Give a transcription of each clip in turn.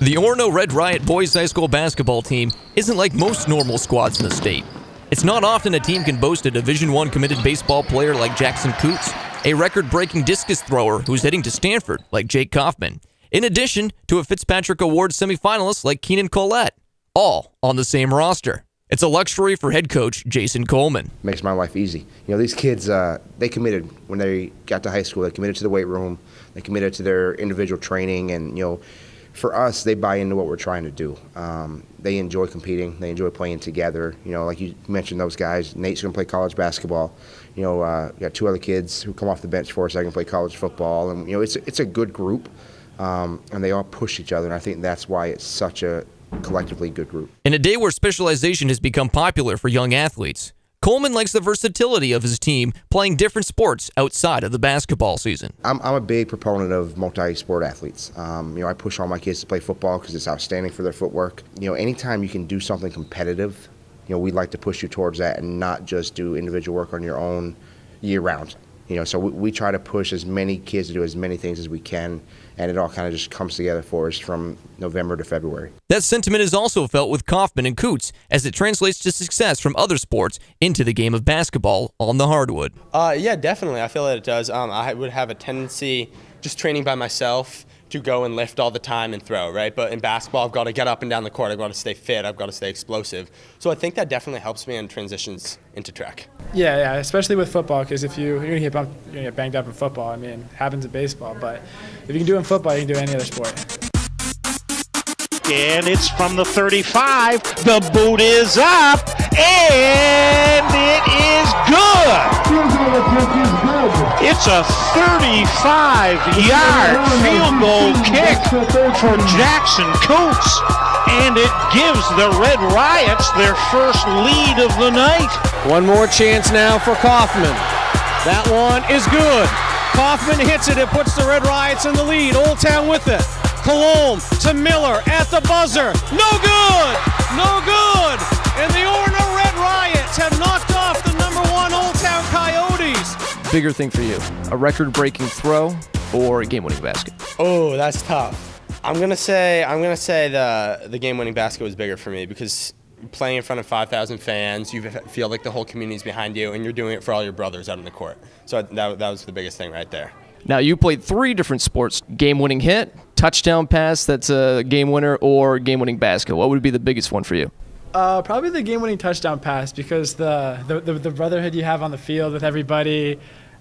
The Orono Red Riot boys high school basketball team isn't like most normal squads in the state. It's not often a team can boast a Division I committed baseball player like Jackson Coutts, a record-breaking discus thrower who's heading to Stanford like Jake Koffman, in addition to a Fitzpatrick Award semifinalist like Keenan Collette, all on the same roster. It's a luxury for head coach Jason Coleman. Makes my life easy. You know, these kids, they committed when they got to high school. They committed to the weight room. They committed to their individual training, and for us, they buy into what we're trying to do. They enjoy competing. They enjoy playing together. Like you mentioned, those guys. Nate's going to play college basketball. We got two other kids who come off the bench for us that can play college football, and it's a good group, and they all push each other. And I think that's why it's such a collectively good group. In a day where specialization has become popular for young athletes, Coleman likes the versatility of his team playing different sports outside of the basketball season. I'm a big proponent of multi-sport athletes. I push all my kids to play football because it's outstanding for their footwork. Anytime you can do something competitive, we'd like to push you towards that and not just do individual work on your own year-round. So we try to push as many kids to do as many things as we can, and it all kind of just comes together for us from November to February. That sentiment is also felt with Koffman and Coutts as it translates to success from other sports into the game of basketball on the hardwood. Yeah, definitely. I feel that it does. I would have a tendency, just training by myself, to go and lift all the time and throw, right? But in basketball, I've got to get up and down the court. I've got to stay fit. I've got to stay explosive. So I think that definitely helps me in transitions into track. Yeah, especially with football, because if you're going to get banged up in football. I mean, it happens in baseball, but if you can do it in football, you can do any other sport. And it's from the 35. The boot is up, and it is good. It's a 35-yard field goal kick for Jackson Coutts, and it gives the Red Riots their first lead of the night. One more chance now for Koffman. That one is good. Koffman hits it. It puts the Red Riots in the lead. Old Town with it. Cologne to Miller at the buzzer. No good! No good! And the Orono Red Riots have knocked off the #1 Old Town Coyotes. Bigger thing for you, a record-breaking throw or a game-winning basket? Oh, that's tough. I'm gonna say the game-winning basket was bigger for me because playing in front of 5,000 fans, you feel like the whole community's behind you, and you're doing it for all your brothers out on the court. So that was the biggest thing right there. Now, you played 3 different sports: game-winning hit, touchdown pass that's a game winner, or game-winning basket. What would be the biggest one for you? Probably the game-winning touchdown pass, because the brotherhood you have on the field with everybody.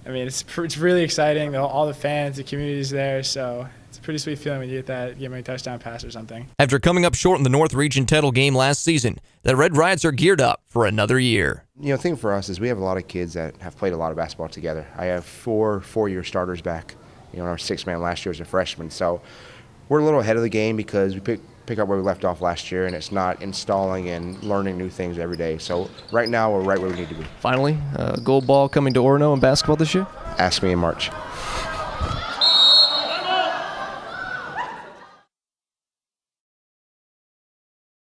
I mean, it's really exciting. All the fans, the community's there, so it's a pretty sweet feeling when you get that game-winning touchdown pass or something. After coming up short in the North Region title game last season, the Red Riots are geared up for another year. The thing for us is we have a lot of kids that have played a lot of basketball together. I have 4 four-year starters back. Our 6-man last year as a freshman. So we're a little ahead of the game because we pick up where we left off last year, and it's not installing and learning new things every day. So right now we're right where we need to be. Finally, gold ball coming to Orono in basketball this year? Ask me in March.